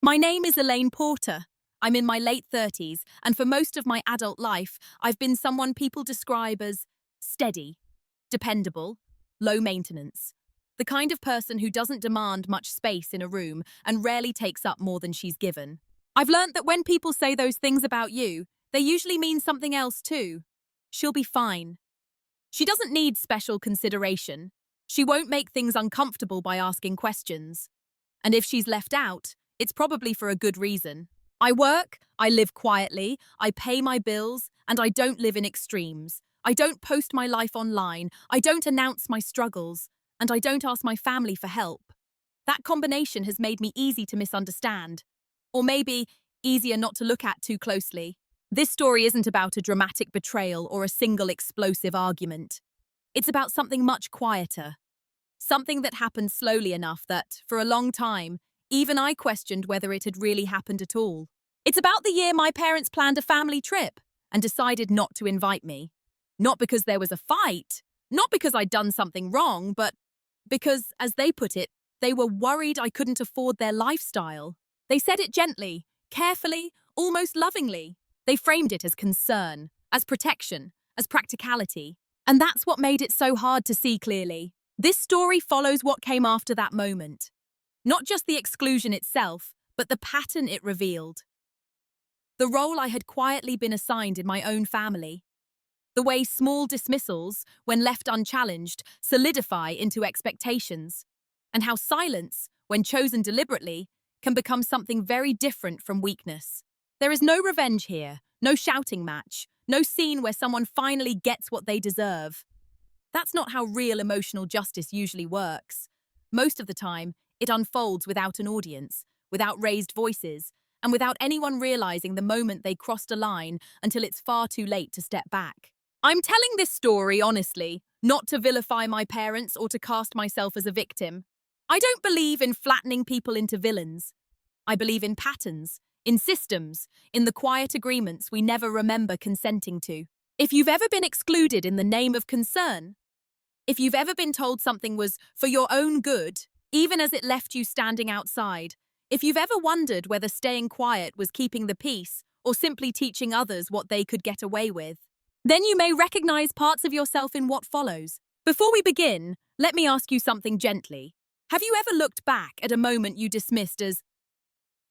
My name is Elaine Porter. I'm in my late 30s, and for most of my adult life, I've been someone people describe as steady, dependable, low maintenance. The kind of person who doesn't demand much space in a room and rarely takes up more than she's given. I've learnt that when people say those things about you, they usually mean something else too. She'll be fine. She doesn't need special consideration. She won't make things uncomfortable by asking questions. And if she's left out, it's probably for a good reason. I work, I live quietly, I pay my bills, and I don't live in extremes. I don't post my life online, I don't announce my struggles, and I don't ask my family for help. That combination has made me easy to misunderstand. Or maybe easier not to look at too closely. This story isn't about a dramatic betrayal or a single explosive argument. It's about something much quieter. Something that happened slowly enough that, for a long time, even I questioned whether it had really happened at all. It's about the year my parents planned a family trip and decided not to invite me. Not because there was a fight, not because I'd done something wrong, but because, as they put it, they were worried I couldn't afford their lifestyle. They said it gently, carefully, almost lovingly. They framed it as concern, as protection, as practicality. And that's what made it so hard to see clearly. This story follows what came after that moment. Not just the exclusion itself, but the pattern it revealed. The role I had quietly been assigned in my own family. The way small dismissals, when left unchallenged, solidify into expectations. And how silence, when chosen deliberately, can become something very different from weakness. There is no revenge here, no shouting match, no scene where someone finally gets what they deserve. That's not how real emotional justice usually works. Most of the time, it unfolds without an audience, without raised voices, and without anyone realizing the moment they crossed a line until it's far too late to step back. I'm telling this story honestly, not to vilify my parents or to cast myself as a victim. I don't believe in flattening people into villains. I believe in patterns, in systems, in the quiet agreements we never remember consenting to. If you've ever been excluded in the name of concern, if you've ever been told something was for your own good, even as it left you standing outside, if you've ever wondered whether staying quiet was keeping the peace or simply teaching others what they could get away with, then you may recognize parts of yourself in what follows. Before we begin, let me ask you something gently. Have you ever looked back at a moment you dismissed as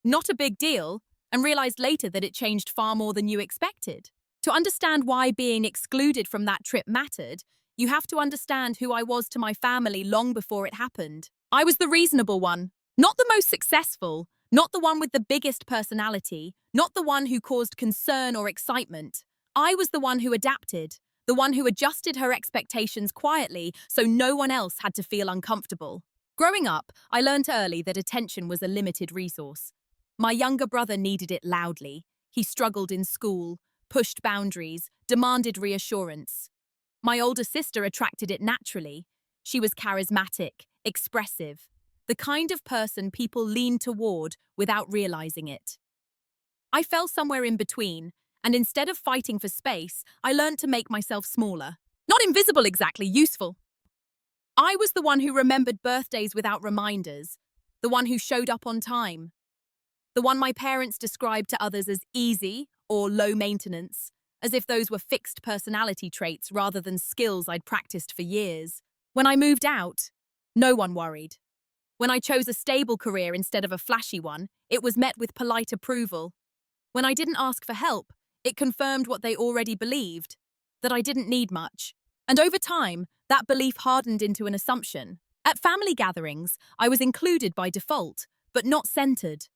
not a big deal and realized later that it changed far more than you expected? To understand why being excluded from that trip mattered, you have to understand who I was to my family long before it happened. I was the reasonable one, not the most successful, not the one with the biggest personality, not the one who caused concern or excitement. I was the one who adapted, the one who adjusted her expectations quietly so no one else had to feel uncomfortable. Growing up, I learned early that attention was a limited resource. My younger brother needed it loudly. He struggled in school, pushed boundaries, demanded reassurance. My older sister attracted it naturally. She was charismatic, expressive, the kind of person people lean toward without realizing it. I fell somewhere in between, and instead of fighting for space, I learned to make myself smaller. Not invisible exactly, useful. I was the one who remembered birthdays without reminders, the one who showed up on time, the one my parents described to others as easy or low maintenance, as if those were fixed personality traits rather than skills I'd practiced for years. When I moved out, no one worried. When I chose a stable career instead of a flashy one, it was met with polite approval. When I didn't ask for help, it confirmed what they already believed, that I didn't need much. And over time, that belief hardened into an assumption. At family gatherings, I was included by default, but not centered.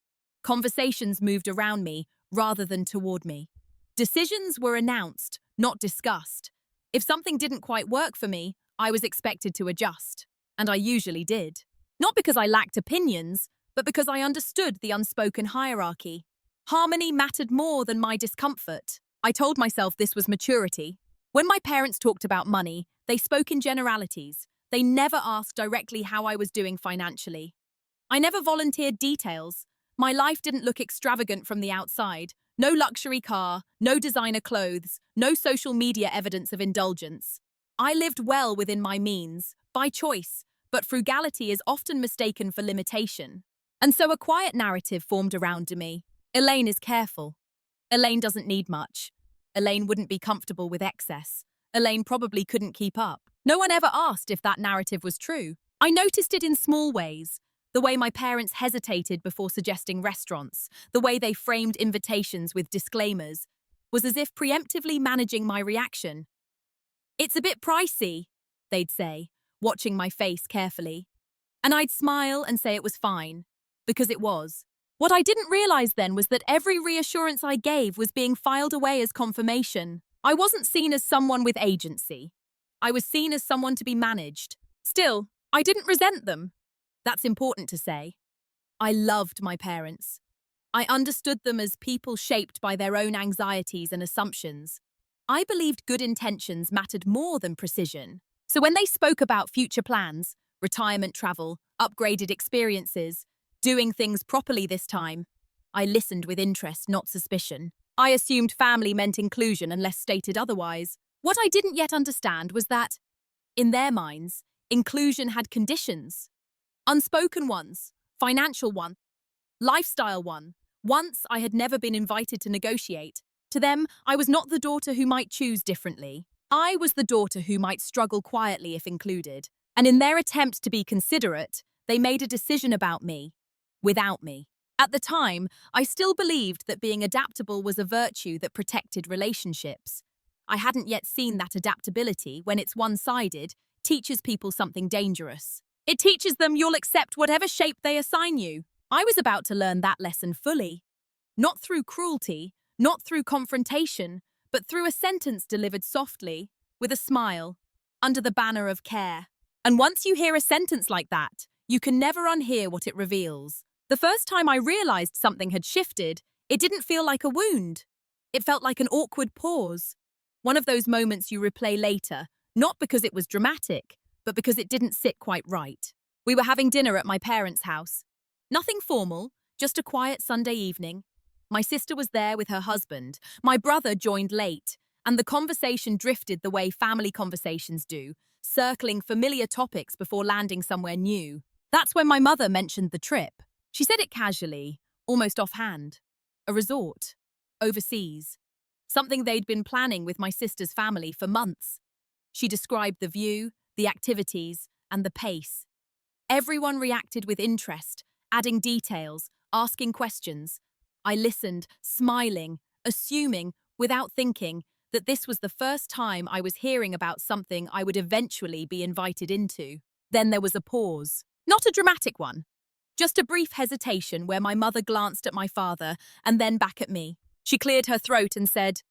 Conversations moved around me rather than toward me. Decisions were announced, not discussed. If something didn't quite work for me, I was expected to adjust. And I usually did. Not because I lacked opinions, but because I understood the unspoken hierarchy. Harmony mattered more than my discomfort. I told myself this was maturity. When my parents talked about money, they spoke in generalities. They never asked directly how I was doing financially. I never volunteered details. My life didn't look extravagant from the outside. No luxury car, no designer clothes, no social media evidence of indulgence. I lived well within my means, by choice, but frugality is often mistaken for limitation. And so a quiet narrative formed around me. Elaine is careful. Elaine doesn't need much. Elaine wouldn't be comfortable with excess. Elaine probably couldn't keep up. No one ever asked if that narrative was true. I noticed it in small ways. The way my parents hesitated before suggesting restaurants, the way they framed invitations with disclaimers, was as if preemptively managing my reaction. "It's a bit pricey," they'd say, watching my face carefully. And I'd smile and say it was fine, because it was. What I didn't realize then was that every reassurance I gave was being filed away as confirmation. I wasn't seen as someone with agency. I was seen as someone to be managed. Still, I didn't resent them. That's important to say. I loved my parents. I understood them as people shaped by their own anxieties and assumptions. I believed good intentions mattered more than precision. So when they spoke about future plans, retirement travel, upgraded experiences, doing things properly this time, I listened with interest, not suspicion. I assumed family meant inclusion unless stated otherwise. What I didn't yet understand was that, in their minds, inclusion had conditions. Unspoken ones, financial one, lifestyle one. Once I had never been invited to negotiate. To them, I was not the daughter who might choose differently. I was the daughter who might struggle quietly if included. And in their attempt to be considerate, they made a decision about me, without me. At the time, I still believed that being adaptable was a virtue that protected relationships. I hadn't yet seen that adaptability, when it's one-sided, teaches people something dangerous. It teaches them you'll accept whatever shape they assign you. I was about to learn that lesson fully. Not through cruelty, not through confrontation, but through a sentence delivered softly, with a smile, under the banner of care. And once you hear a sentence like that, you can never unhear what it reveals. The first time I realized something had shifted, it didn't feel like a wound. It felt like an awkward pause. One of those moments you replay later, not because it was dramatic, but because it didn't sit quite right. We were having dinner at my parents' house. Nothing formal, just a quiet Sunday evening. My sister was there with her husband. My brother joined late, and the conversation drifted the way family conversations do, circling familiar topics before landing somewhere new. That's when my mother mentioned the trip. She said it casually, almost offhand. A resort. Overseas. Something they'd been planning with my sister's family for months. She described the view, the activities, and the pace. Everyone reacted with interest, adding details, asking questions. I listened, smiling, assuming, without thinking, that this was the first time I was hearing about something I would eventually be invited into. Then there was a pause. Not a dramatic one. Just a brief hesitation where my mother glanced at my father and then back at me. She cleared her throat and said,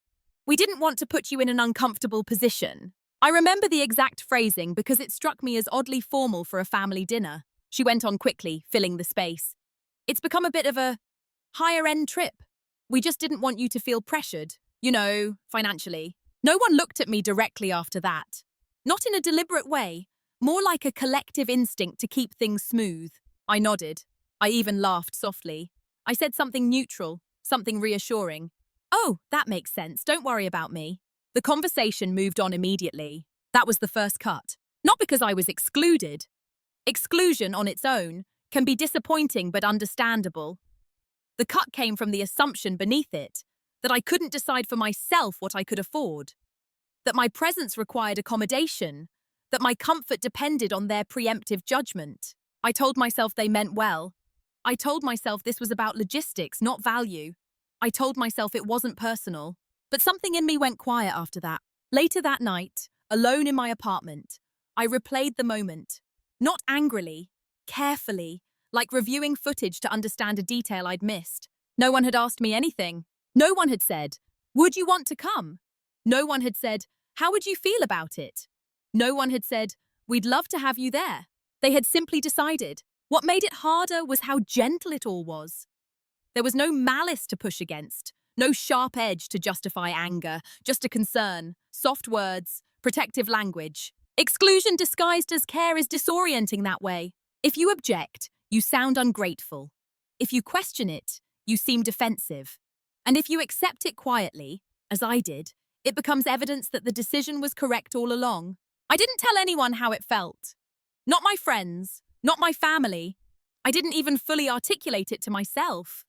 "We didn't want to put you in an uncomfortable position." I remember the exact phrasing because it struck me as oddly formal for a family dinner. She went on quickly, filling the space. "It's become a bit of a higher-end trip. We just didn't want you to feel pressured, financially." No one looked at me directly after that. Not in a deliberate way, more like a collective instinct to keep things smooth. I nodded. I even laughed softly. I said something neutral, something reassuring. "Oh, that makes sense. Don't worry about me." The conversation moved on immediately. That was the first cut. Not because I was excluded. Exclusion on its own can be disappointing but understandable. The cut came from the assumption beneath it that I couldn't decide for myself what I could afford, that my presence required accommodation, that my comfort depended on their preemptive judgment. I told myself they meant well. I told myself this was about logistics, not value. I told myself it wasn't personal. But something in me went quiet after that. Later that night, alone in my apartment, I replayed the moment. Not angrily, carefully, like reviewing footage to understand a detail I'd missed. No one had asked me anything. No one had said, "Would you want to come?" No one had said, "How would you feel about it?" No one had said, "We'd love to have you there." They had simply decided. What made it harder was how gentle it all was. There was no malice to push against, no sharp edge to justify anger, just a concern, soft words, protective language. Exclusion disguised as care is disorienting that way. If you object, you sound ungrateful. If you question it, you seem defensive. And if you accept it quietly, as I did, it becomes evidence that the decision was correct all along. I didn't tell anyone how it felt. Not my friends, not my family. I didn't even fully articulate it to myself.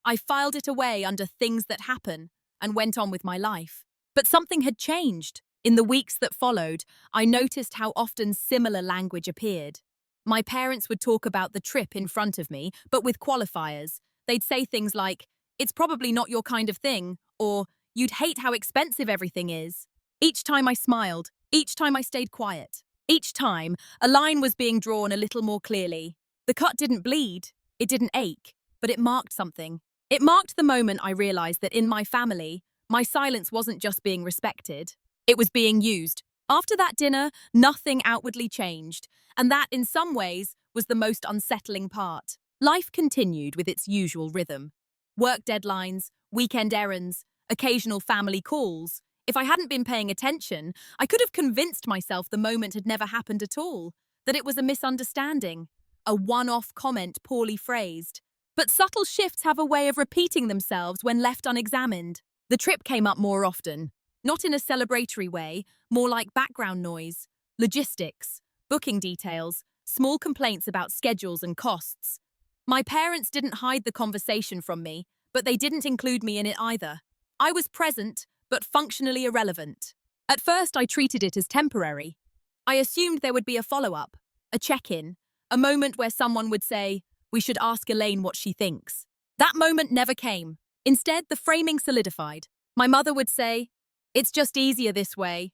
I filed it away under things that happen and went on with my life. But something had changed. In the weeks that followed, I noticed how often similar language appeared. My parents would talk about the trip in front of me, but with qualifiers. They'd say things like, "It's probably not your kind of thing," or "You'd hate how expensive everything is." Each time I smiled, each time I stayed quiet. Each time, a line was being drawn a little more clearly. The cut didn't bleed, it didn't ache, but it marked something. It marked the moment I realized that in my family, my silence wasn't just being respected, it was being used. After that dinner, nothing outwardly changed, and that, in some ways, was the most unsettling part. Life continued with its usual rhythm. Work deadlines, weekend errands, occasional family calls. If I hadn't been paying attention, I could have convinced myself the moment had never happened at all, that it was a misunderstanding, a one-off comment poorly phrased. But subtle shifts have a way of repeating themselves when left unexamined. The trip came up more often, not in a celebratory way, more like background noise, logistics, booking details, small complaints about schedules and costs. My parents didn't hide the conversation from me, but they didn't include me in it either. I was present, but functionally irrelevant. At first, I treated it as temporary. I assumed there would be a follow-up, a check-in, a moment where someone would say, "We should ask Elaine what she thinks." That moment never came. Instead, the framing solidified. My mother would say, "It's just easier this way."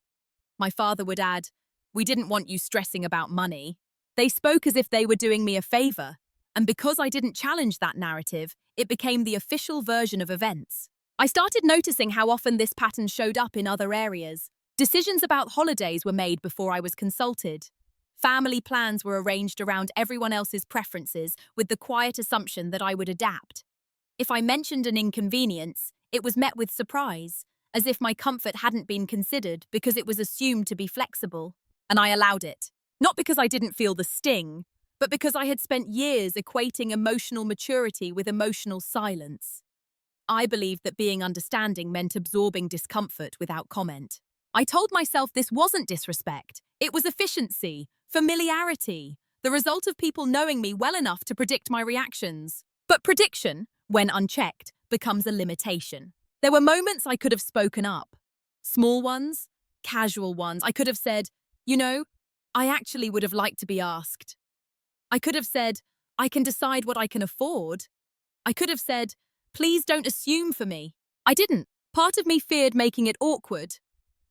My father would add, "We didn't want you stressing about money." They spoke as if they were doing me a favor, and because I didn't challenge that narrative, it became the official version of events. I started noticing how often this pattern showed up in other areas. Decisions about holidays were made before I was consulted. Family plans were arranged around everyone else's preferences with the quiet assumption that I would adapt. If I mentioned an inconvenience, it was met with surprise, as if my comfort hadn't been considered because it was assumed to be flexible. And I allowed it. Not because I didn't feel the sting, but because I had spent years equating emotional maturity with emotional silence. I believed that being understanding meant absorbing discomfort without comment. I told myself this wasn't disrespect. It was efficiency, familiarity, the result of people knowing me well enough to predict my reactions. But prediction, when unchecked, becomes a limitation. There were moments I could have spoken up. Small ones, casual ones. I could have said, I actually would have liked to be asked. I could have said, "I can decide what I can afford." I could have said, "Please don't assume for me." I didn't. Part of me feared making it awkward.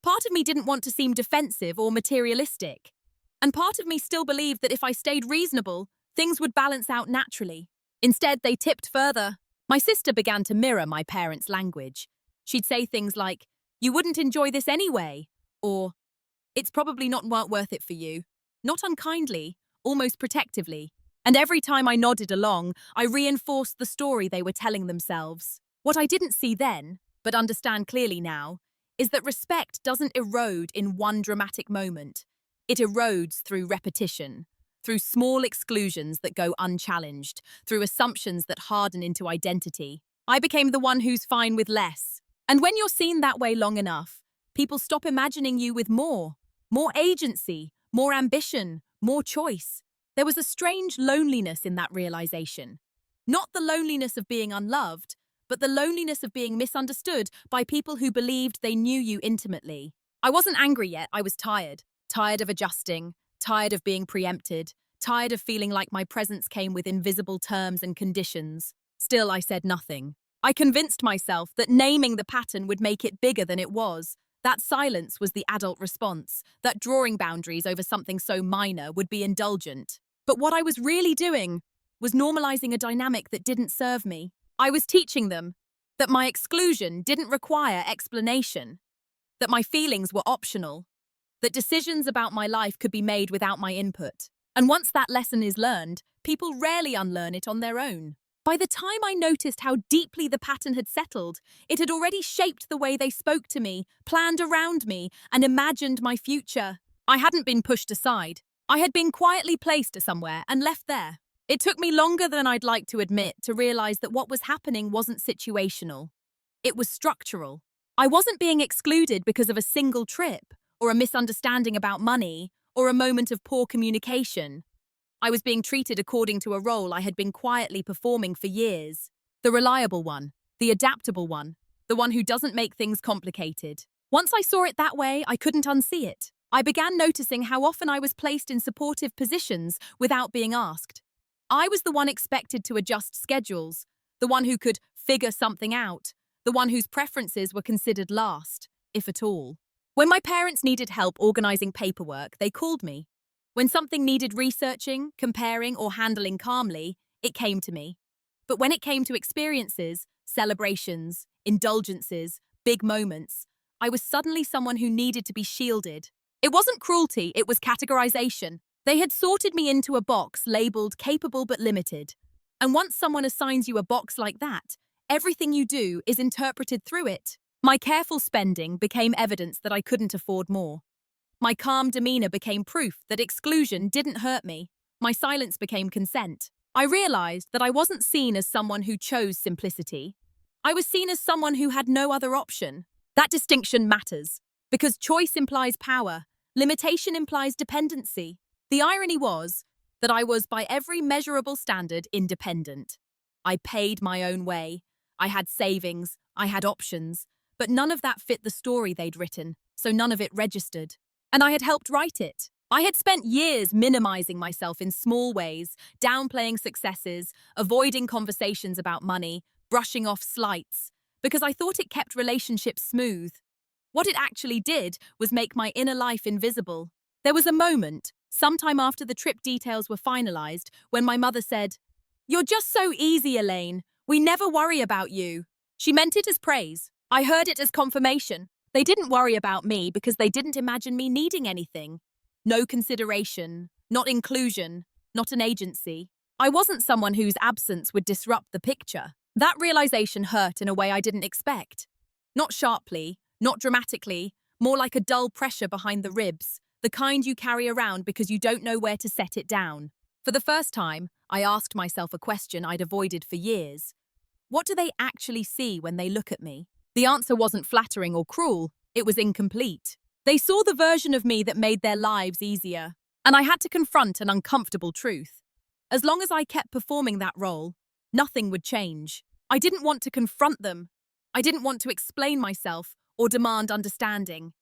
Part of me didn't want to seem defensive or materialistic. And part of me still believed that if I stayed reasonable, things would balance out naturally. Instead, they tipped further. My sister began to mirror my parents' language. She'd say things like, "You wouldn't enjoy this anyway," or "It's probably not worth it for you." Not unkindly, almost protectively. And every time I nodded along, I reinforced the story they were telling themselves. What I didn't see then, but understand clearly now, is that respect doesn't erode in one dramatic moment. It erodes through repetition, through small exclusions that go unchallenged, through assumptions that harden into identity. I became the one who's fine with less. And when you're seen that way long enough, people stop imagining you with more agency, more ambition, more choice. There was a strange loneliness in that realization. Not the loneliness of being unloved, but the loneliness of being misunderstood by people who believed they knew you intimately. I wasn't angry yet, I was tired. Tired of adjusting, tired of being preempted, tired of feeling like my presence came with invisible terms and conditions. Still, I said nothing. I convinced myself that naming the pattern would make it bigger than it was. That silence was the adult response, that drawing boundaries over something so minor would be indulgent. But what I was really doing was normalizing a dynamic that didn't serve me. I was teaching them that my exclusion didn't require explanation, that my feelings were optional, that decisions about my life could be made without my input. And once that lesson is learned, people rarely unlearn it on their own. By the time I noticed how deeply the pattern had settled, it had already shaped the way they spoke to me, planned around me, and imagined my future. I hadn't been pushed aside. I had been quietly placed somewhere and left there. It took me longer than I'd like to admit to realize that what was happening wasn't situational. It was structural. I wasn't being excluded because of a single trip, or a misunderstanding about money, or a moment of poor communication. I was being treated according to a role I had been quietly performing for years. The reliable one, the adaptable one, the one who doesn't make things complicated. Once I saw it that way, I couldn't unsee it. I began noticing how often I was placed in supportive positions without being asked. I was the one expected to adjust schedules, the one who could figure something out, the one whose preferences were considered last, if at all. When my parents needed help organizing paperwork, they called me. When something needed researching, comparing, or handling calmly, it came to me. But when it came to experiences, celebrations, indulgences, big moments, I was suddenly someone who needed to be shielded. It wasn't cruelty, it was categorization. They had sorted me into a box labeled capable but limited. And once someone assigns you a box like that, everything you do is interpreted through it. My careful spending became evidence that I couldn't afford more. My calm demeanor became proof that exclusion didn't hurt me. My silence became consent. I realized that I wasn't seen as someone who chose simplicity. I was seen as someone who had no other option. That distinction matters, because choice implies power, limitation implies dependency. The irony was that I was, by every measurable standard, independent. I paid my own way. I had savings, I had options, but none of that fit the story they'd written, so none of it registered. And I had helped write it. I had spent years minimizing myself in small ways, downplaying successes, avoiding conversations about money, brushing off slights, because I thought it kept relationships smooth. What it actually did was make my inner life invisible. There was a moment, sometime after the trip details were finalized, when my mother said, "You're just so easy, Elaine. We never worry about you." She meant it as praise. I heard it as confirmation. They didn't worry about me because they didn't imagine me needing anything. No consideration, not inclusion, not an agency. I wasn't someone whose absence would disrupt the picture. That realization hurt in a way I didn't expect. Not sharply, not dramatically, more like a dull pressure behind the ribs, the kind you carry around because you don't know where to set it down. For the first time, I asked myself a question I'd avoided for years. What do they actually see when they look at me? The answer wasn't flattering or cruel, it was incomplete. They saw the version of me that made their lives easier, and I had to confront an uncomfortable truth. As long as I kept performing that role, nothing would change. I didn't want to confront them. I didn't want to explain myself or demand understanding.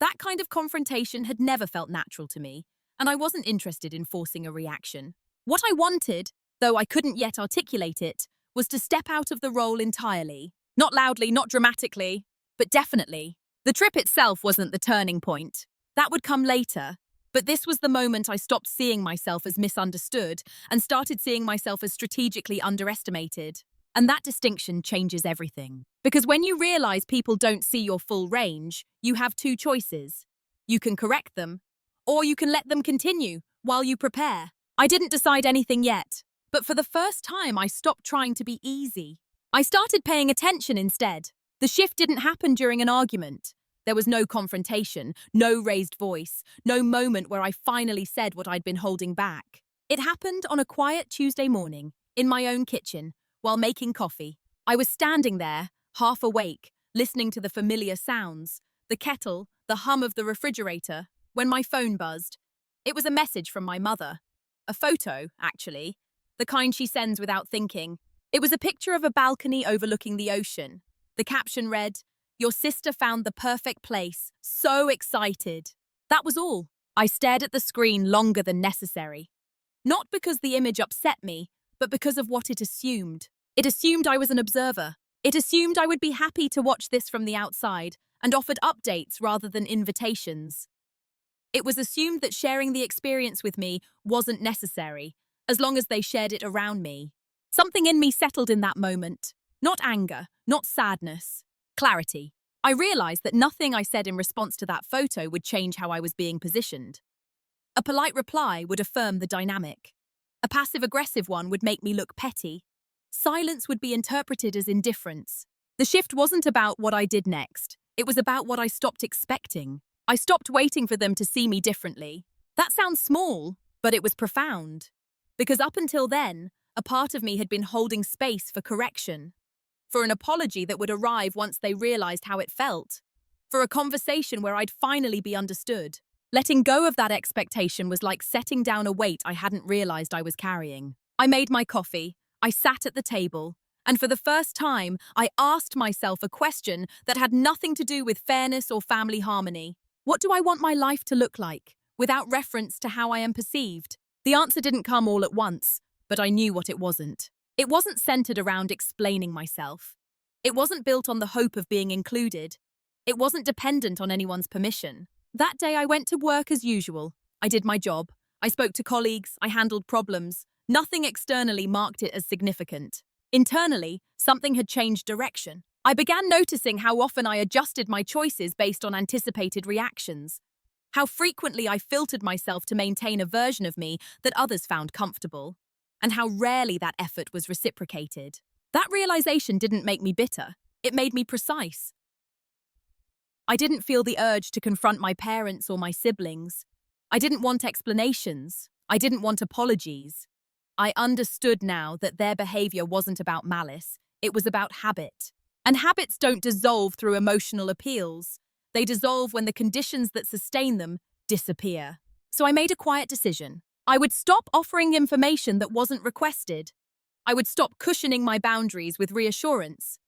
That kind of confrontation had never felt natural to me, and I wasn't interested in forcing a reaction. What I wanted, though I couldn't yet articulate it, was to step out of the role entirely. Not loudly, not dramatically, but definitely. The trip itself wasn't the turning point. That would come later. But this was the moment I stopped seeing myself as misunderstood and started seeing myself as strategically underestimated. And that distinction changes everything. Because when you realize people don't see your full range, you have two choices. You can correct them, or you can let them continue while you prepare. I didn't decide anything yet, but for the first time I stopped trying to be easy. I started paying attention instead. The shift didn't happen during an argument. There was no confrontation, no raised voice, no moment where I finally said what I'd been holding back. It happened on a quiet Tuesday morning, in my own kitchen, while making coffee. I was standing there, half awake, listening to the familiar sounds, the kettle, the hum of the refrigerator, when my phone buzzed. It was a message from my mother. A photo, actually. The kind she sends without thinking. It was a picture of a balcony overlooking the ocean. The caption read, "Your sister found the perfect place. So excited." That was all. I stared at the screen longer than necessary. Not because the image upset me, but because of what it assumed. It assumed I was an observer. It assumed I would be happy to watch this from the outside and offered updates rather than invitations. It was assumed that sharing the experience with me wasn't necessary, as long as they shared it around me. Something in me settled in that moment. Not anger, not sadness. Clarity. I realized that nothing I said in response to that photo would change how I was being positioned. A polite reply would affirm the dynamic. A passive-aggressive one would make me look petty. Silence would be interpreted as indifference. The shift wasn't about what I did next. It was about what I stopped expecting. I stopped waiting for them to see me differently. That sounds small, but it was profound. Because up until then, a part of me had been holding space for correction. For an apology that would arrive once they realized how it felt. For a conversation where I'd finally be understood. Letting go of that expectation was like setting down a weight I hadn't realized I was carrying. I made my coffee, I sat at the table, and for the first time, I asked myself a question that had nothing to do with fairness or family harmony. What do I want my life to look like, without reference to how I am perceived? The answer didn't come all at once, but I knew what it wasn't. It wasn't centered around explaining myself. It wasn't built on the hope of being included. It wasn't dependent on anyone's permission. That day I went to work as usual. I did my job. I spoke to colleagues. I handled problems. Nothing externally marked it as significant. Internally, something had changed direction. I began noticing how often I adjusted my choices based on anticipated reactions. How frequently I filtered myself to maintain a version of me that others found comfortable. And how rarely that effort was reciprocated. That realization didn't make me bitter. It made me precise. I didn't feel the urge to confront my parents or my siblings. I didn't want explanations. I didn't want apologies. I understood now that their behavior wasn't about malice. It was about habit. And habits don't dissolve through emotional appeals. They dissolve when the conditions that sustain them disappear. So I made a quiet decision. I would stop offering information that wasn't requested. I would stop cushioning my boundaries with reassurance.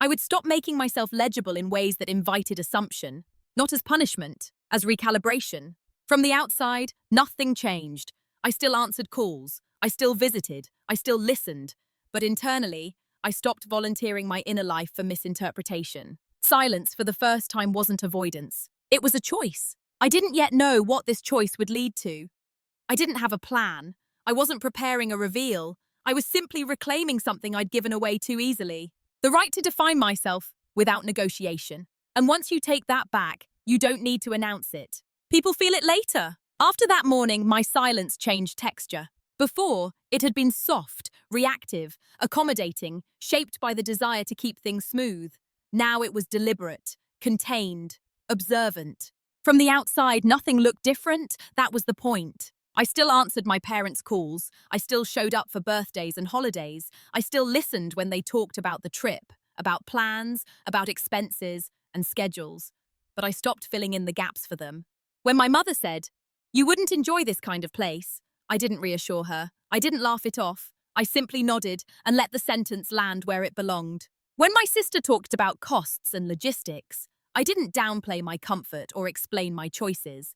I would stop making myself legible in ways that invited assumption, not as punishment, as recalibration. From the outside, nothing changed. I still answered calls. I still visited. I still listened. But internally, I stopped volunteering my inner life for misinterpretation. Silence for the first time wasn't avoidance. It was a choice. I didn't yet know what this choice would lead to. I didn't have a plan. I wasn't preparing a reveal. I was simply reclaiming something I'd given away too easily. The right to define myself without negotiation. And once you take that back, you don't need to announce it. People feel it later. After that morning, my silence changed texture. Before, it had been soft, reactive, accommodating, shaped by the desire to keep things smooth. Now it was deliberate, contained, observant. From the outside, nothing looked different. That was the point. I still answered my parents' calls. I still showed up for birthdays and holidays. I still listened when they talked about the trip, about plans, about expenses and schedules. But I stopped filling in the gaps for them. When my mother said, "You wouldn't enjoy this kind of place," I didn't reassure her. I didn't laugh it off. I simply nodded and let the sentence land where it belonged. When my sister talked about costs and logistics, I didn't downplay my comfort or explain my choices.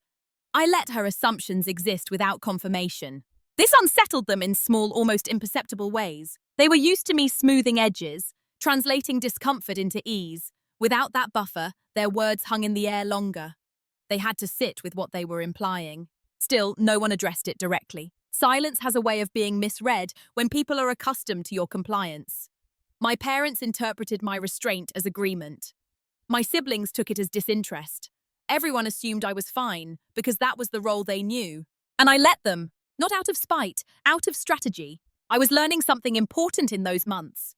I let her assumptions exist without confirmation. This unsettled them in small, almost imperceptible ways. They were used to me smoothing edges, translating discomfort into ease. Without that buffer, their words hung in the air longer. They had to sit with what they were implying. Still, no one addressed it directly. Silence has a way of being misread when people are accustomed to your compliance. My parents interpreted my restraint as agreement. My siblings took it as disinterest. Everyone assumed I was fine, because that was the role they knew. And I let them, not out of spite, out of strategy. I was learning something important in those months.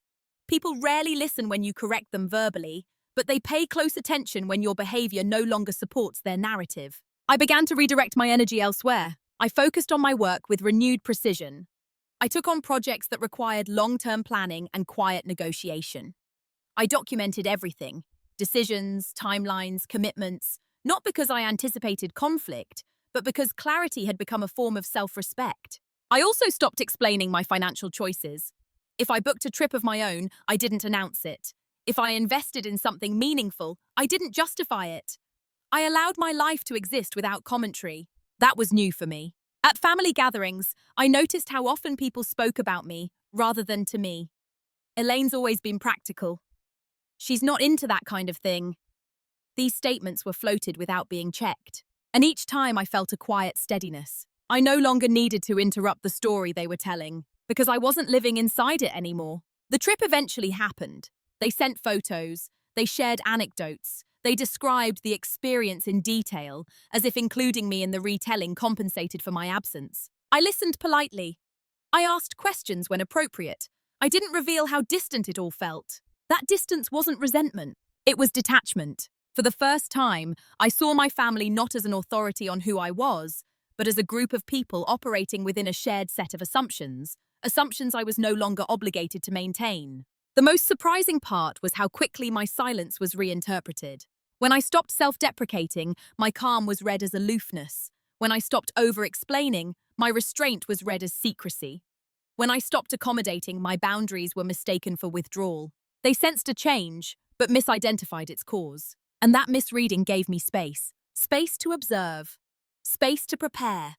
People rarely listen when you correct them verbally, but they pay close attention when your behavior no longer supports their narrative. I began to redirect my energy elsewhere. I focused on my work with renewed precision. I took on projects that required long-term planning and quiet negotiation. I documented everything: decisions, timelines, commitments, not because I anticipated conflict, but because clarity had become a form of self-respect. I also stopped explaining my financial choices. If I booked a trip of my own, I didn't announce it. If I invested in something meaningful, I didn't justify it. I allowed my life to exist without commentary. That was new for me. At family gatherings, I noticed how often people spoke about me rather than to me. Elaine's always been practical. She's not into that kind of thing. These statements were floated without being checked. And each time I felt a quiet steadiness. I no longer needed to interrupt the story they were telling, because I wasn't living inside it anymore. The trip eventually happened. They sent photos. They shared anecdotes. They described the experience in detail, as if including me in the retelling compensated for my absence. I listened politely. I asked questions when appropriate. I didn't reveal how distant it all felt. That distance wasn't resentment. It was detachment. For the first time, I saw my family not as an authority on who I was, but as a group of people operating within a shared set of assumptions I was no longer obligated to maintain. The most surprising part was how quickly my silence was reinterpreted. When I stopped self-deprecating, my calm was read as aloofness. When I stopped over-explaining, my restraint was read as secrecy. When I stopped accommodating, my boundaries were mistaken for withdrawal. They sensed a change, but misidentified its cause. And that misreading gave me space. Space to observe. Space to prepare.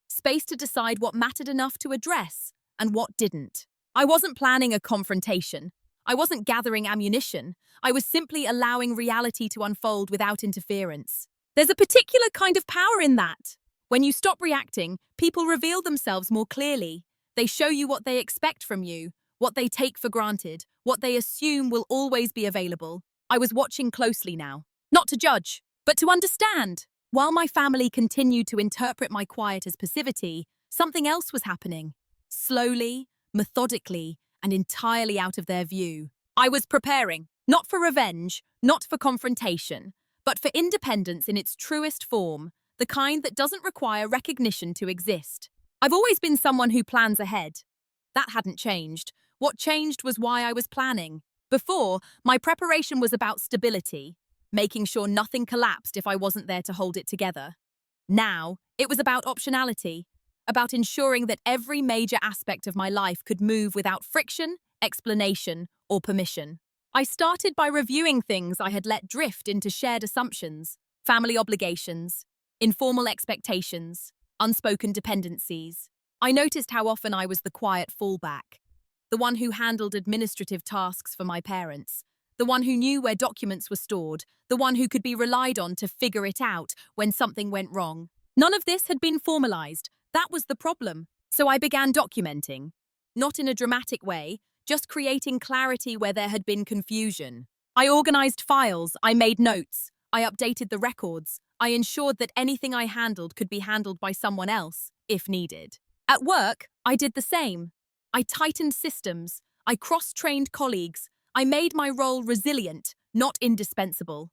Space to decide what mattered enough to address and what didn't. I wasn't planning a confrontation. I wasn't gathering ammunition. I was simply allowing reality to unfold without interference. There's a particular kind of power in that. When you stop reacting, people reveal themselves more clearly. They show you what they expect from you, what they take for granted, what they assume will always be available. I was watching closely now, not to judge, but to understand. While my family continued to interpret my quiet as passivity, something else was happening. Slowly, methodically, and entirely out of their view. I was preparing, not for revenge, not for confrontation, but for independence in its truest form, the kind that doesn't require recognition to exist. I've always been someone who plans ahead. That hadn't changed. What changed was why I was planning. Before, my preparation was about stability, making sure nothing collapsed if I wasn't there to hold it together. Now, it was about optionality, about ensuring that every major aspect of my life could move without friction, explanation, or permission. I started by reviewing things I had let drift into shared assumptions, family obligations, informal expectations, unspoken dependencies. I noticed how often I was the quiet fallback, the one who handled administrative tasks for my parents, the one who knew where documents were stored, the one who could be relied on to figure it out when something went wrong. None of this had been formalized. That was the problem. So I began documenting. Not in a dramatic way, just creating clarity where there had been confusion. I organized files, I made notes, I updated the records, I ensured that anything I handled could be handled by someone else, if needed. At work, I did the same. I tightened systems, I cross-trained colleagues, I made my role resilient, not indispensable.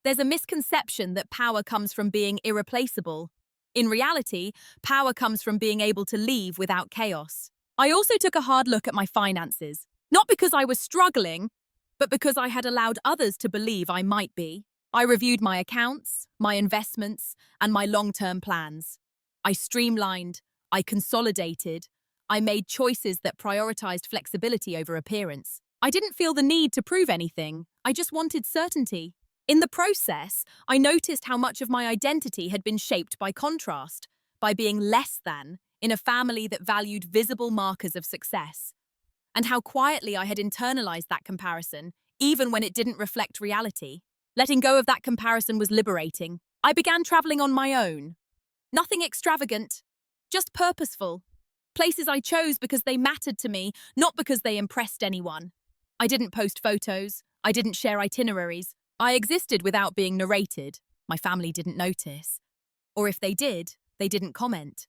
There's a misconception that power comes from being irreplaceable. In reality, power comes from being able to leave without chaos. I also took a hard look at my finances, not because I was struggling, but because I had allowed others to believe I might be. I reviewed my accounts, my investments, and my long-term plans. I streamlined, I consolidated, I made choices that prioritized flexibility over appearance. I didn't feel the need to prove anything, I just wanted certainty. In the process, I noticed how much of my identity had been shaped by contrast, by being less than, in a family that valued visible markers of success, and how quietly I had internalized that comparison, even when it didn't reflect reality. Letting go of that comparison was liberating. I began traveling on my own. Nothing extravagant, just purposeful. Places I chose because they mattered to me, not because they impressed anyone. I didn't post photos, I didn't share itineraries. I existed without being narrated. My family didn't notice. Or if they did, they didn't comment.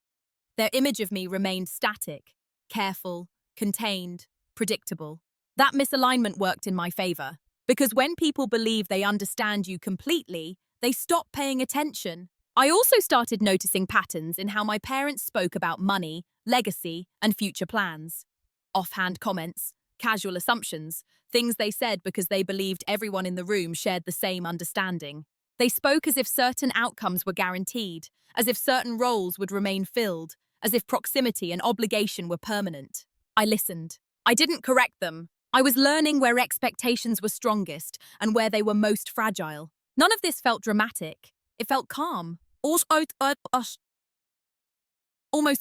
Their image of me remained static, careful, contained, predictable. That misalignment worked in my favor, because when people believe they understand you completely, they stop paying attention. I also started noticing patterns in how my parents spoke about money, legacy, and future plans. Offhand comments, casual assumptions, things they said because they believed everyone in the room shared the same understanding. They spoke as if certain outcomes were guaranteed, as if certain roles would remain filled, as if proximity and obligation were permanent. I listened. I didn't correct them. I was learning where expectations were strongest and where they were most fragile. None of this felt dramatic. It felt calm, almost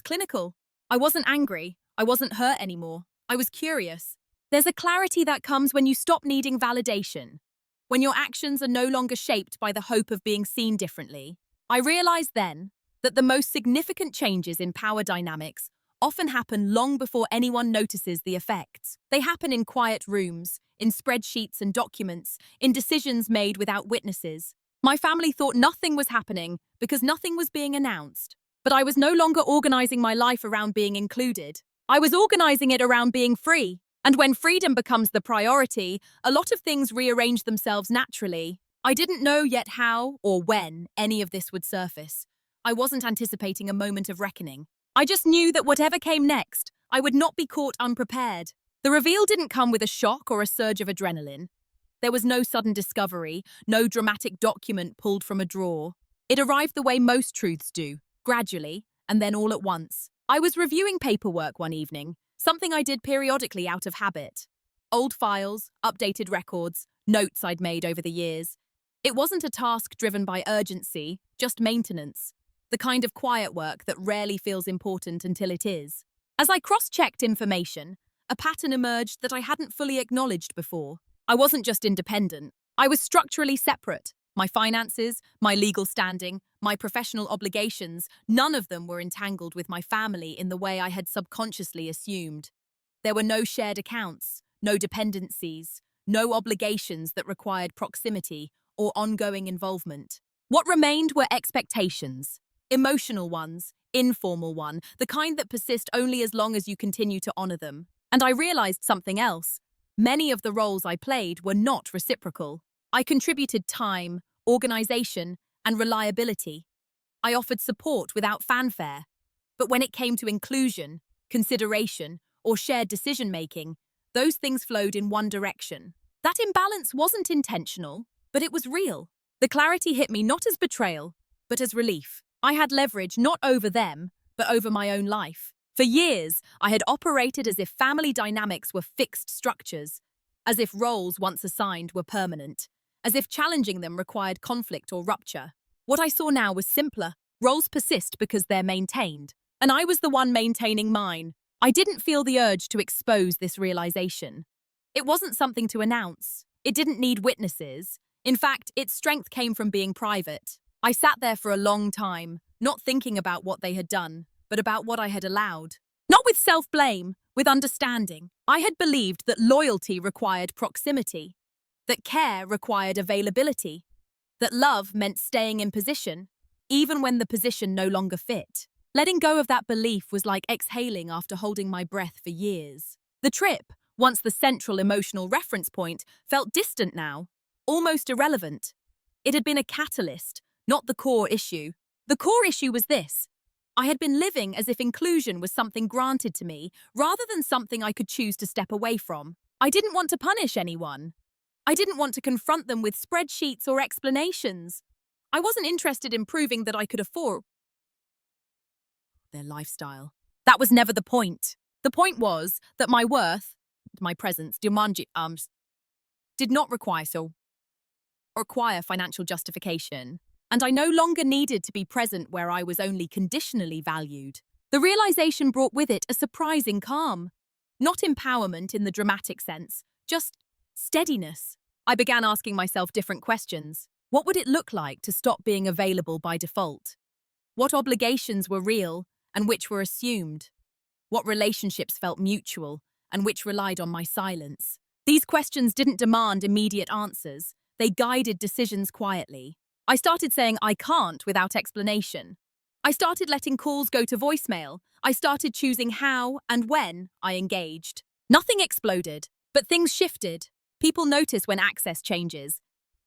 clinical. I wasn't angry. I wasn't hurt anymore. I was curious. There's a clarity that comes when you stop needing validation, when your actions are no longer shaped by the hope of being seen differently. I realized then that the most significant changes in power dynamics often happen long before anyone notices the effects. They happen in quiet rooms, in spreadsheets and documents, in decisions made without witnesses. My family thought nothing was happening because nothing was being announced. But I was no longer organizing my life around being included. I was organizing it around being free. And when freedom becomes the priority, a lot of things rearrange themselves naturally. I didn't know yet how or when any of this would surface. I wasn't anticipating a moment of reckoning. I just knew that whatever came next, I would not be caught unprepared. The reveal didn't come with a shock or a surge of adrenaline. There was no sudden discovery, no dramatic document pulled from a drawer. It arrived the way most truths do, gradually, and then all at once. I was reviewing paperwork one evening, something I did periodically out of habit. Old files, updated records, notes I'd made over the years. It wasn't a task driven by urgency, just maintenance. The kind of quiet work that rarely feels important until it is. As I cross-checked information, a pattern emerged that I hadn't fully acknowledged before. I wasn't just independent. I was structurally separate. My finances, my legal standing, my professional obligations, none of them were entangled with my family in the way I had subconsciously assumed. There were no shared accounts, no dependencies, no obligations that required proximity or ongoing involvement. What remained were expectations. Emotional ones, informal ones, the kind that persist only as long as you continue to honor them. And I realized something else. Many of the roles I played were not reciprocal. I contributed time, organization, and reliability. I offered support without fanfare. But when it came to inclusion, consideration, or shared decision-making, those things flowed in one direction. That imbalance wasn't intentional, but it was real. The clarity hit me not as betrayal, but as relief. I had leverage not over them, but over my own life. For years, I had operated as if family dynamics were fixed structures, as if roles once assigned were permanent, as if challenging them required conflict or rupture. What I saw now was simpler. Roles persist because they're maintained, and I was the one maintaining mine. I didn't feel the urge to expose this realization. It wasn't something to announce. It didn't need witnesses. In fact, its strength came from being private. I sat there for a long time, not thinking about what they had done, but about what I had allowed. Not with self-blame, with understanding. I had believed that loyalty required proximity, that care required availability, that love meant staying in position, even when the position no longer fit. Letting go of that belief was like exhaling after holding my breath for years. The trip, once the central emotional reference point, felt distant now, almost irrelevant. It had been a catalyst, not the core issue. The core issue was this. I had been living as if inclusion was something granted to me, rather than something I could choose to step away from. I didn't want to punish anyone. I didn't want to confront them with spreadsheets or explanations. I wasn't interested in proving that I could afford their lifestyle. That was never the point. The point was that my worth, my presence, did not require financial justification. And I no longer needed to be present where I was only conditionally valued. The realization brought with it a surprising calm. Not empowerment in the dramatic sense, just steadiness. I began asking myself different questions. What would it look like to stop being available by default? What obligations were real and which were assumed? What relationships felt mutual and which relied on my silence? These questions didn't demand immediate answers. They guided decisions quietly. I started saying I can't without explanation. I started letting calls go to voicemail. I started choosing how and when I engaged. Nothing exploded, but things shifted. People notice when access changes,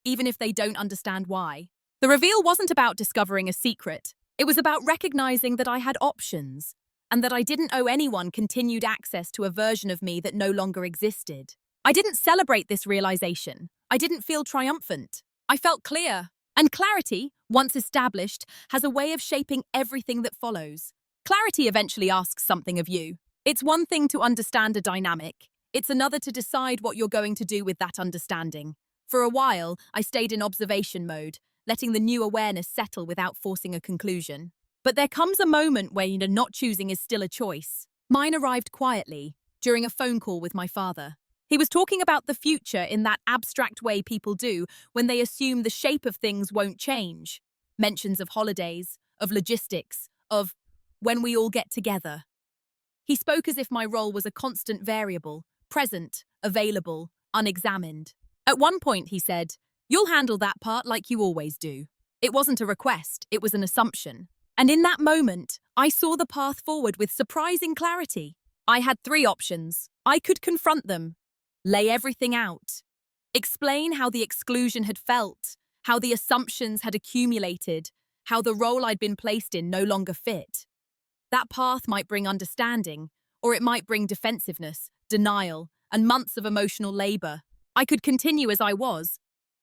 even if they don't understand why. The reveal wasn't about discovering a secret. It was about recognizing that I had options, and that I didn't owe anyone continued access to a version of me that no longer existed. I didn't celebrate this realization. I didn't feel triumphant. I felt clear. And clarity, once established, has a way of shaping everything that follows. Clarity eventually asks something of you. It's one thing to understand a dynamic. It's another to decide what you're going to do with that understanding. For a while, I stayed in observation mode, letting the new awareness settle without forcing a conclusion. But there comes a moment where not choosing is still a choice. Mine arrived quietly, during a phone call with my father. He was talking about the future in that abstract way people do when they assume the shape of things won't change. Mentions of holidays, of logistics, of when we all get together. He spoke as if my role was a constant variable, present, available, unexamined. At one point, he said, "You'll handle that part like you always do." It wasn't a request, it was an assumption. And in that moment, I saw the path forward with surprising clarity. I had 3 options. I could confront them. Lay everything out. Explain how the exclusion had felt, how the assumptions had accumulated, how the role I'd been placed in no longer fit. That path might bring understanding, or it might bring defensiveness, denial, and months of emotional labor. I could continue as I was,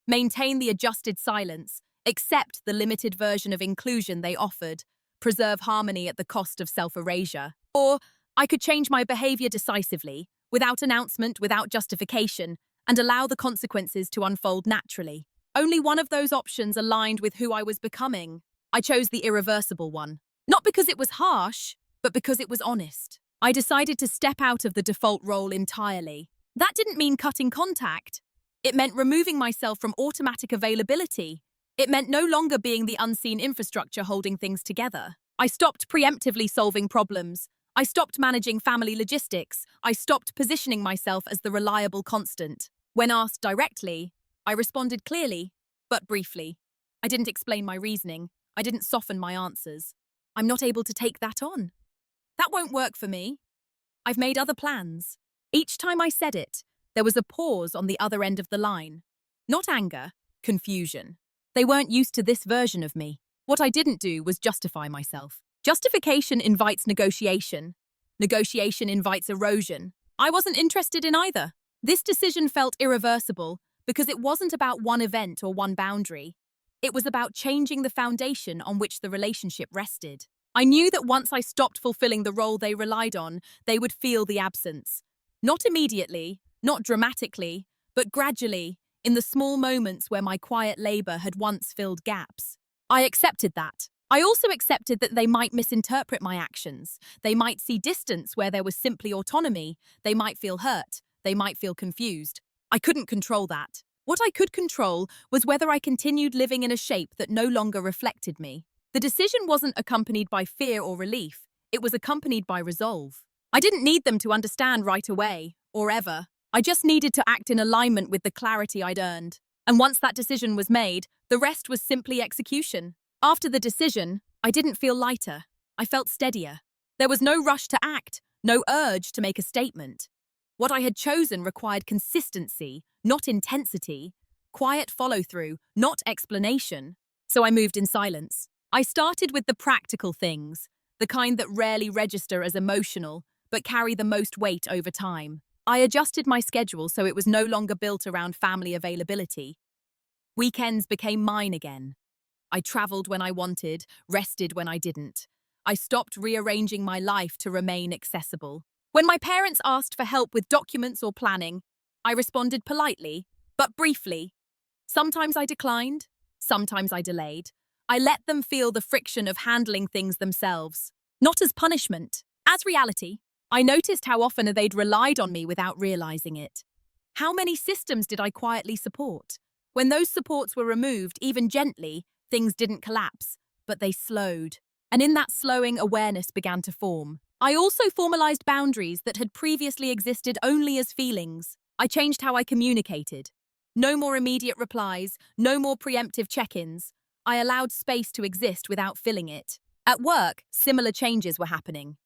maintain the adjusted silence, accept the limited version of inclusion they offered, preserve harmony at the cost of self-erasure. Or I could change my behavior decisively, without announcement, without justification, and allow the consequences to unfold naturally. Only one of those options aligned with who I was becoming. I chose the irreversible one. Not because it was harsh, but because it was honest. I decided to step out of the default role entirely. That didn't mean cutting contact. It meant removing myself from automatic availability. It meant no longer being the unseen infrastructure holding things together. I stopped preemptively solving problems. I stopped managing family logistics. I stopped positioning myself as the reliable constant. When asked directly, I responded clearly, but briefly. I didn't explain my reasoning. I didn't soften my answers. I'm not able to take that on. That won't work for me. I've made other plans. Each time I said it, there was a pause on the other end of the line. Not anger, confusion. They weren't used to this version of me. What I didn't do was justify myself. Justification invites negotiation. Negotiation invites erosion. I wasn't interested in either. This decision felt irreversible because it wasn't about one event or one boundary. It was about changing the foundation on which the relationship rested. I knew that once I stopped fulfilling the role they relied on, they would feel the absence. Not immediately, not dramatically, but gradually, in the small moments where my quiet labor had once filled gaps. I accepted that. I also accepted that they might misinterpret my actions. They might see distance where there was simply autonomy. They might feel hurt. They might feel confused. I couldn't control that. What I could control was whether I continued living in a shape that no longer reflected me. The decision wasn't accompanied by fear or relief. It was accompanied by resolve. I didn't need them to understand right away, or ever. I just needed to act in alignment with the clarity I'd earned. And once that decision was made, the rest was simply execution. After the decision, I didn't feel lighter. I felt steadier. There was no rush to act, no urge to make a statement. What I had chosen required consistency, not intensity, quiet follow-through, not explanation. So I moved in silence. I started with the practical things, the kind that rarely register as emotional, but carry the most weight over time. I adjusted my schedule so it was no longer built around family availability. Weekends became mine again. I traveled when I wanted, rested when I didn't. I stopped rearranging my life to remain accessible. When my parents asked for help with documents or planning, I responded politely, but briefly. Sometimes I declined, sometimes I delayed. I let them feel the friction of handling things themselves, not as punishment, as reality. I noticed how often they'd relied on me without realizing it. How many systems did I quietly support? When those supports were removed, even gently, things didn't collapse, but they slowed. And in that slowing, awareness began to form. I also formalized boundaries that had previously existed only as feelings. I changed how I communicated. No more immediate replies, no more preemptive check-ins. I allowed space to exist without filling it. At work, similar changes were happening.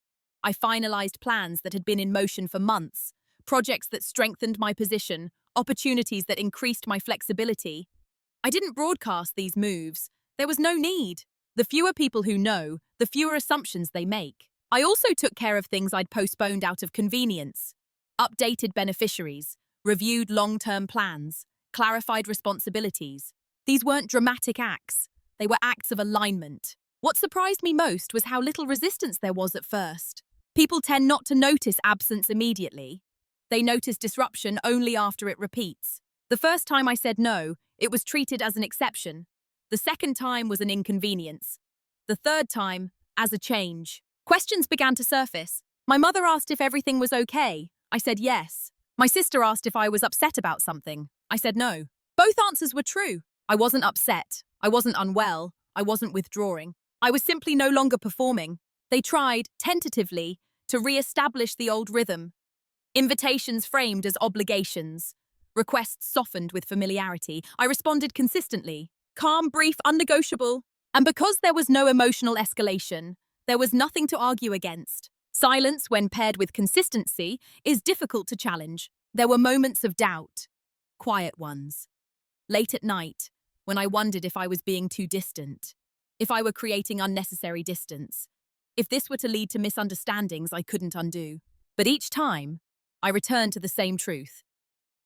I finalized plans that had been in motion for months, projects that strengthened my position, opportunities that increased my flexibility. I didn't broadcast these moves. There was no need. The fewer people who know, the fewer assumptions they make. I also took care of things I'd postponed out of convenience. Updated beneficiaries, reviewed long-term plans, clarified responsibilities. These weren't dramatic acts. They were acts of alignment. What surprised me most was how little resistance there was at first. People tend not to notice absence immediately. They notice disruption only after it repeats. The first time I said no, it was treated as an exception. The second time was an inconvenience. The third time, as a change. Questions began to surface. My mother asked if everything was okay. I said yes. My sister asked if I was upset about something. I said no. Both answers were true. I wasn't upset. I wasn't unwell. I wasn't withdrawing. I was simply no longer performing. They tried, tentatively, to re-establish the old rhythm. Invitations framed as obligations. Requests softened with familiarity. I responded consistently. Calm, brief, unnegotiable. And because there was no emotional escalation, there was nothing to argue against. Silence, when paired with consistency, is difficult to challenge. There were moments of doubt. Quiet ones. Late at night, when I wondered if I was being too distant. If I were creating unnecessary distance. If this were to lead to misunderstandings I couldn't undo. But each time, I returned to the same truth.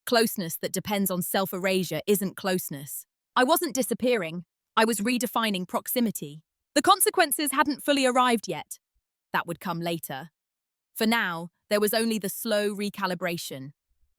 Closeness that depends on self-erasure isn't closeness. I wasn't disappearing. I was redefining proximity. The consequences hadn't fully arrived yet. That would come later. For now, there was only the slow recalibration,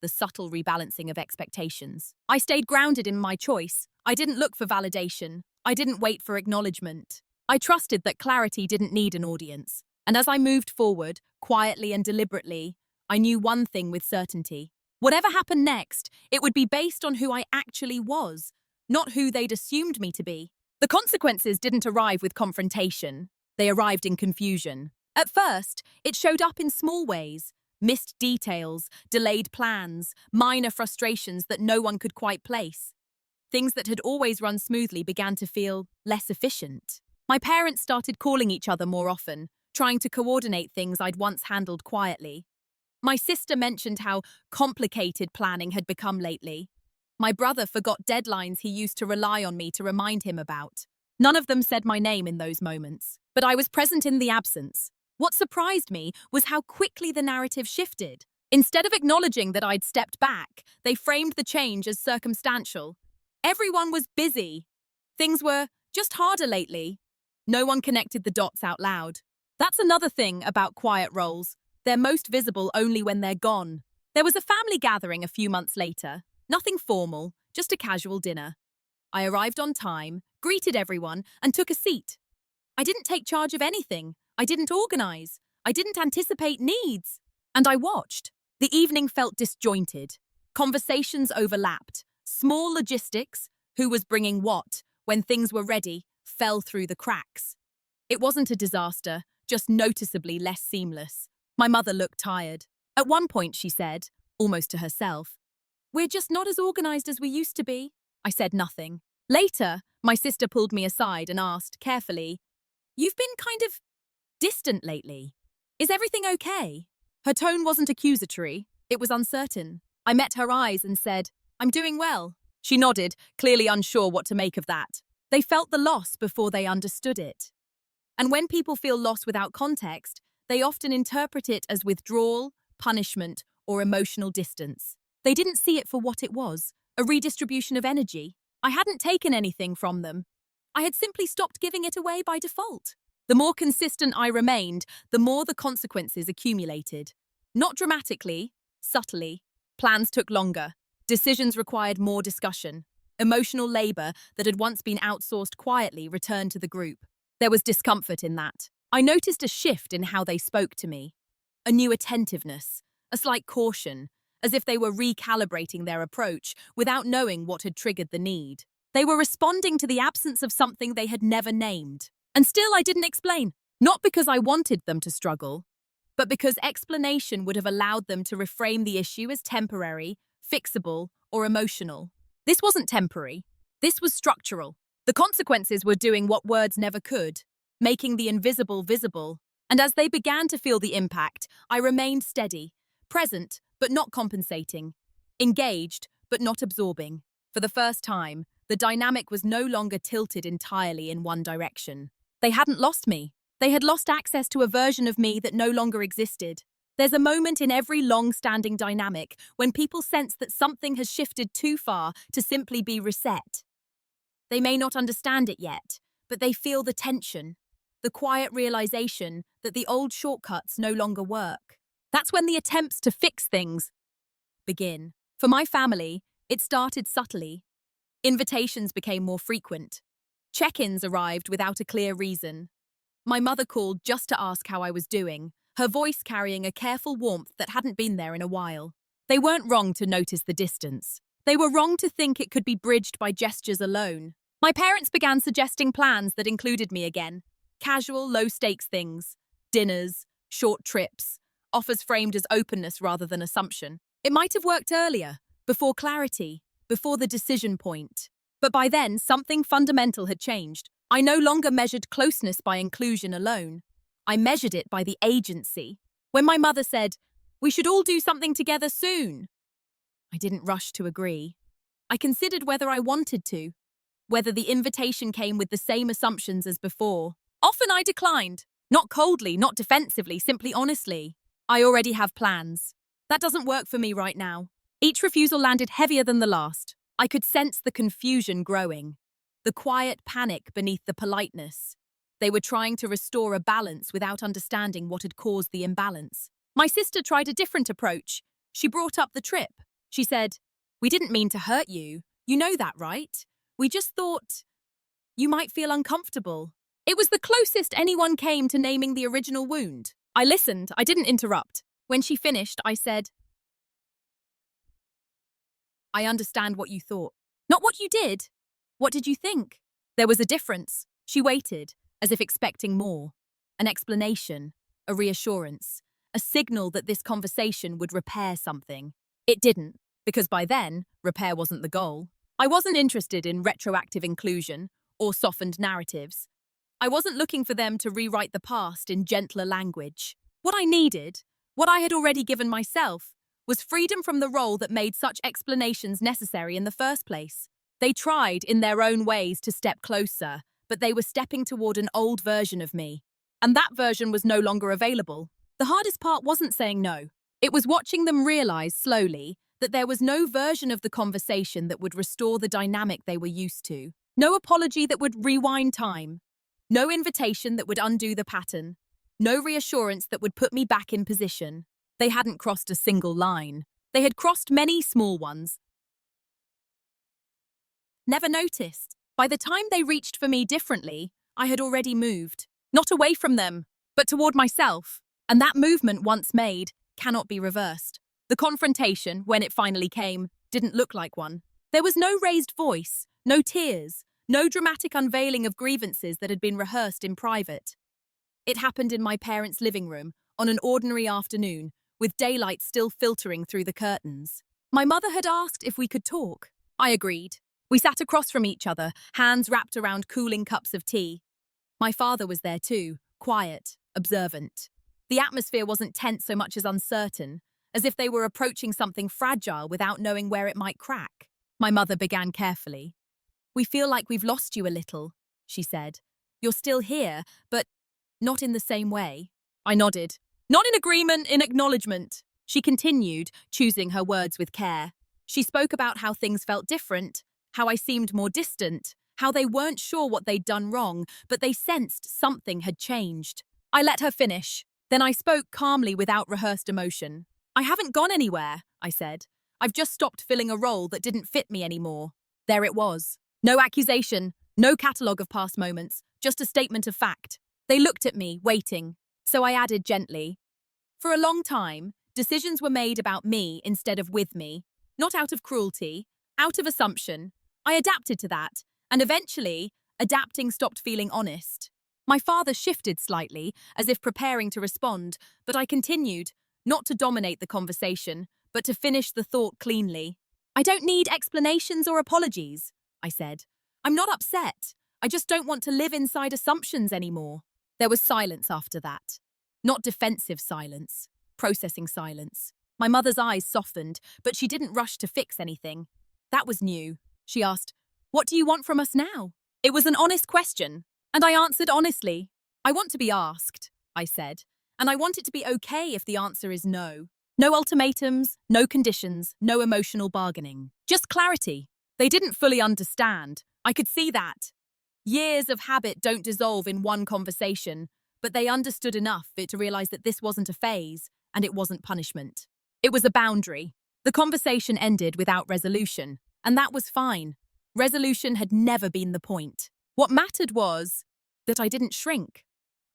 the subtle rebalancing of expectations. I stayed grounded in my choice. I didn't look for validation. I didn't wait for acknowledgement. I trusted that clarity didn't need an audience. And as I moved forward, quietly and deliberately, I knew one thing with certainty. Whatever happened next, it would be based on who I actually was, not who they'd assumed me to be. The consequences didn't arrive with confrontation. They arrived in confusion. At first, it showed up in small ways. Missed details, delayed plans, minor frustrations that no one could quite place. Things that had always run smoothly began to feel less efficient. My parents started calling each other more often, trying to coordinate things I'd once handled quietly. My sister mentioned how complicated planning had become lately. My brother forgot deadlines he used to rely on me to remind him about. None of them said my name in those moments, but I was present in the absence. What surprised me was how quickly the narrative shifted. Instead of acknowledging that I'd stepped back, they framed the change as circumstantial. Everyone was busy. Things were just harder lately. No one connected the dots out loud. That's another thing about quiet roles. They're most visible only when they're gone. There was a family gathering a few months later. Nothing formal, just a casual dinner. I arrived on time, greeted everyone, and took a seat. I didn't take charge of anything. I didn't organize. I didn't anticipate needs. And I watched. The evening felt disjointed. Conversations overlapped. Small logistics, who was bringing what, when things were ready, fell through the cracks. It wasn't a disaster, just noticeably less seamless. My mother looked tired. At one point, she said, almost to herself, "We're just not as organized as we used to be." I said nothing. Later, my sister pulled me aside and asked, carefully, "You've been kind of distant lately. Is everything okay?" Her tone wasn't accusatory. It was uncertain. I met her eyes and said, "I'm doing well." She nodded, clearly unsure what to make of that. They felt the loss before they understood it. And when people feel loss without context, they often interpret it as withdrawal, punishment, or emotional distance. They didn't see it for what it was, a redistribution of energy. I hadn't taken anything from them. I had simply stopped giving it away by default. The more consistent I remained, the more the consequences accumulated. Not dramatically, subtly. Plans took longer. Decisions required more discussion. Emotional labor that had once been outsourced quietly returned to the group. There was discomfort in that. I noticed a shift in how they spoke to me. A new attentiveness, a slight caution, as if they were recalibrating their approach without knowing what had triggered the need. They were responding to the absence of something they had never named. And still I didn't explain, not because I wanted them to struggle, but because explanation would have allowed them to reframe the issue as temporary, fixable, or emotional. This wasn't temporary. This was structural. The consequences were doing what words never could, making the invisible visible. And as they began to feel the impact, I remained steady, present but not compensating, engaged but not absorbing. For the first time, the dynamic was no longer tilted entirely in one direction. They hadn't lost me. They had lost access to a version of me that no longer existed. There's a moment in every long-standing dynamic when people sense that something has shifted too far to simply be reset. They may not understand it yet, but they feel the tension, the quiet realization that the old shortcuts no longer work. That's when the attempts to fix things begin. For my family, it started subtly. Invitations became more frequent. Check-ins arrived without a clear reason. My mother called just to ask how I was doing, her voice carrying a careful warmth that hadn't been there in a while. They weren't wrong to notice the distance. They were wrong to think it could be bridged by gestures alone. My parents began suggesting plans that included me again. Casual, low-stakes things. Dinners, short trips, offers framed as openness rather than assumption. It might have worked earlier, before clarity, before the decision point. But by then, something fundamental had changed. I no longer measured closeness by inclusion alone. I measured it by the agency. When my mother said, "We should all do something together soon," I didn't rush to agree. I considered whether I wanted to, whether the invitation came with the same assumptions as before. Often I declined. Not coldly, not defensively, simply honestly. I already have plans. That doesn't work for me right now. Each refusal landed heavier than the last. I could sense the confusion growing, the quiet panic beneath the politeness. They were trying to restore a balance without understanding what had caused the imbalance. My sister tried a different approach. She brought up the trip. She said, "We didn't mean to hurt you. You know that, right? We just thought you might feel uncomfortable." It was the closest anyone came to naming the original wound. I listened. I didn't interrupt. When she finished, I said, "I understand what you thought. Not what you did. What did you think?" There was a difference. She waited, as if expecting more. An explanation, a reassurance, a signal that this conversation would repair something. It didn't, because by then, repair wasn't the goal. I wasn't interested in retroactive inclusion or softened narratives. I wasn't looking for them to rewrite the past in gentler language. What I needed, what I had already given myself, was freedom from the role that made such explanations necessary in the first place. They tried, in their own ways, to step closer, but they were stepping toward an old version of me. And that version was no longer available. The hardest part wasn't saying no. It was watching them realize, slowly, that there was no version of the conversation that would restore the dynamic they were used to. No apology that would rewind time. No invitation that would undo the pattern. No reassurance that would put me back in position. They hadn't crossed a single line. They had crossed many small ones. Never noticed. By the time they reached for me differently, I had already moved. Not away from them, but toward myself. And that movement, once made, cannot be reversed. The confrontation, when it finally came, didn't look like one. There was no raised voice, no tears, no dramatic unveiling of grievances that had been rehearsed in private. It happened in my parents' living room, on an ordinary afternoon, with daylight still filtering through the curtains. My mother had asked if we could talk. I agreed. We sat across from each other, hands wrapped around cooling cups of tea. My father was there too, quiet, observant. The atmosphere wasn't tense so much as uncertain, as if they were approaching something fragile without knowing where it might crack. My mother began carefully. "We feel like we've lost you a little," she said. "You're still here, but not in the same way." I nodded. "Not in agreement, in acknowledgement." She continued, choosing her words with care. She spoke about how things felt different, how I seemed more distant, how they weren't sure what they'd done wrong, but they sensed something had changed. I let her finish. Then I spoke calmly without rehearsed emotion. "I haven't gone anywhere," I said. "I've just stopped filling a role that didn't fit me anymore." There it was. No accusation, no catalogue of past moments, just a statement of fact. They looked at me, waiting. So I added gently, "For a long time, decisions were made about me instead of with me. Not out of cruelty, out of assumption. I adapted to that, and eventually, adapting stopped feeling honest." My father shifted slightly, as if preparing to respond, but I continued, not to dominate the conversation, but to finish the thought cleanly. "I don't need explanations or apologies," I said. "I'm not upset. I just don't want to live inside assumptions anymore." There was silence after that. Not defensive silence, processing silence. My mother's eyes softened, but she didn't rush to fix anything. That was new. She asked, "What do you want from us now?" It was an honest question, and I answered honestly. "I want to be asked," I said, "and I want it to be okay if the answer is no. No ultimatums, no conditions, no emotional bargaining. Just clarity." They didn't fully understand. I could see that. Years of habit don't dissolve in one conversation, but they understood enough to realize that this wasn't a phase, and it wasn't punishment. It was a boundary. The conversation ended without resolution, and that was fine. Resolution had never been the point. What mattered was that I didn't shrink.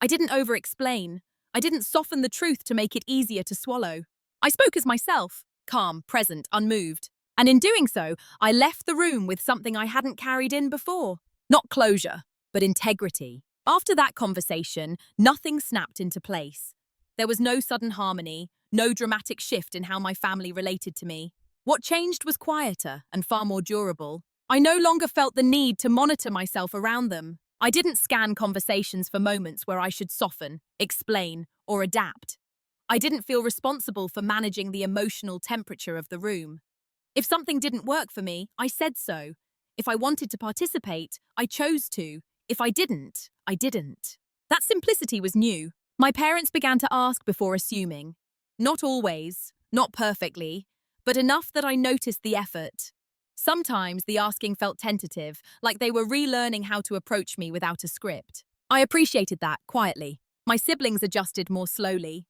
I didn't over-explain. I didn't soften the truth to make it easier to swallow. I spoke as myself, calm, present, unmoved. And in doing so, I left the room with something I hadn't carried in before. Not closure, but integrity. After that conversation, nothing snapped into place. There was no sudden harmony, no dramatic shift in how my family related to me. What changed was quieter and far more durable. I no longer felt the need to monitor myself around them. I didn't scan conversations for moments where I should soften, explain, or adapt. I didn't feel responsible for managing the emotional temperature of the room. If something didn't work for me, I said so. If I wanted to participate, I chose to. If I didn't, I didn't. That simplicity was new. My parents began to ask before assuming. Not always, not perfectly, but enough that I noticed the effort. Sometimes the asking felt tentative, like they were relearning how to approach me without a script. I appreciated that, quietly. My siblings adjusted more slowly.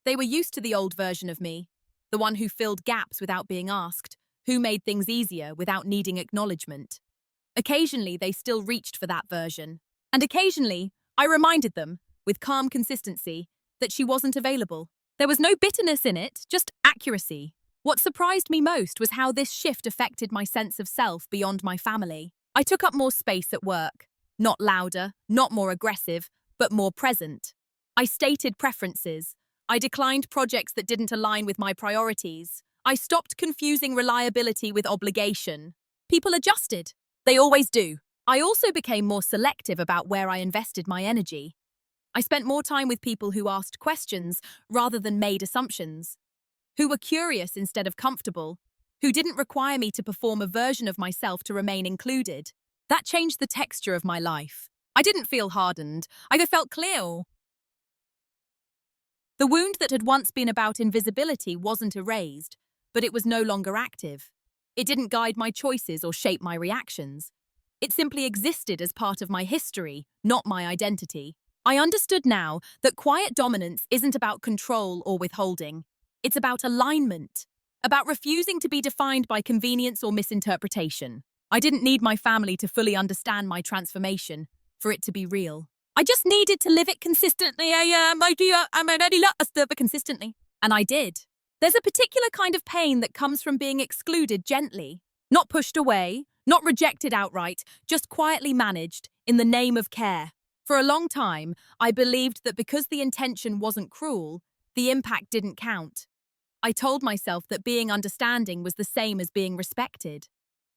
They were used to the old version of me, the one who filled gaps without being asked, who made things easier without needing acknowledgement. Occasionally, they still reached for that version. And occasionally, I reminded them, with calm consistency, that she wasn't available. There was no bitterness in it, just accuracy. What surprised me most was how this shift affected my sense of self beyond my family. I took up more space at work. Not louder, not more aggressive, but more present. I stated preferences. I declined projects that didn't align with my priorities. I stopped confusing reliability with obligation. People adjusted. They always do. I also became more selective about where I invested my energy. I spent more time with people who asked questions rather than made assumptions, who were curious instead of comfortable, who didn't require me to perform a version of myself to remain included. That changed the texture of my life. I didn't feel hardened. I felt clear. The wound that had once been about invisibility wasn't erased, but it was no longer active. It didn't guide my choices or shape my reactions. It simply existed as part of my history, not my identity. I understood now that quiet dominance isn't about control or withholding. It's about alignment, about refusing to be defined by convenience or misinterpretation. I didn't need my family to fully understand my transformation for it to be real. I just needed to live it consistently. Consistently. And I did. There's a particular kind of pain that comes from being excluded gently, not pushed away, not rejected outright, just quietly managed in the name of care. For a long time, I believed that because the intention wasn't cruel, the impact didn't count. I told myself that being understanding was the same as being respected,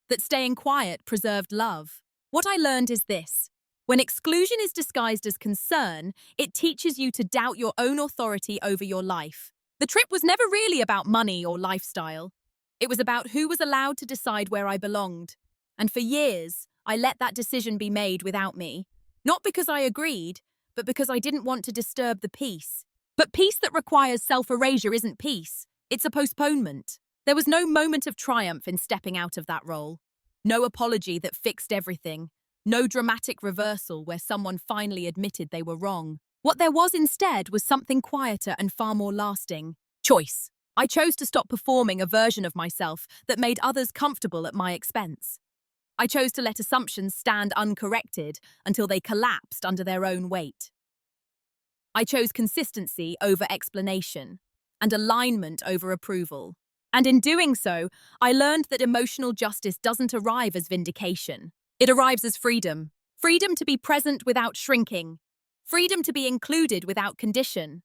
that staying quiet preserved love. What I learned is this. When exclusion is disguised as concern, it teaches you to doubt your own authority over your life. The trip was never really about money or lifestyle. It was about who was allowed to decide where I belonged. And for years, I let that decision be made without me. Not because I agreed, but because I didn't want to disturb the peace. But peace that requires self-erasure isn't peace. It's a postponement. There was no moment of triumph in stepping out of that role. No apology that fixed everything. No dramatic reversal where someone finally admitted they were wrong. What there was instead was something quieter and far more lasting. Choice. I chose to stop performing a version of myself that made others comfortable at my expense. I chose to let assumptions stand uncorrected until they collapsed under their own weight. I chose consistency over explanation and alignment over approval. And in doing so, I learned that emotional justice doesn't arrive as vindication. It arrives as freedom. Freedom to be present without shrinking. Freedom to be included without condition.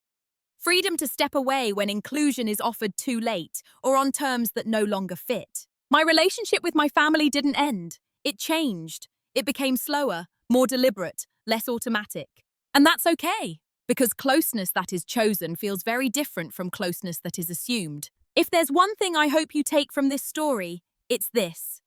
Freedom to step away when inclusion is offered too late or on terms that no longer fit. My relationship with my family didn't end. It changed. It became slower, more deliberate, less automatic. And that's okay, because closeness that is chosen feels very different from closeness that is assumed. If there's one thing I hope you take from this story, it's this.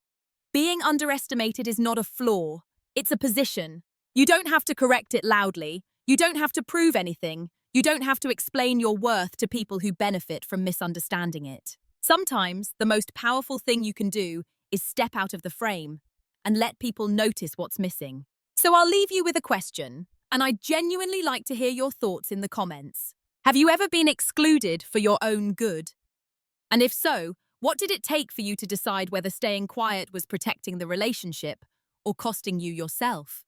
Being underestimated is not a flaw. It's a position. You don't have to correct it loudly. You don't have to prove anything. You don't have to explain your worth to people who benefit from misunderstanding it. Sometimes, the most powerful thing you can do is step out of the frame and let people notice what's missing. So I'll leave you with a question, and I'd genuinely like to hear your thoughts in the comments. Have you ever been excluded for your own good? And if so, what did it take for you to decide whether staying quiet was protecting the relationship or costing you yourself?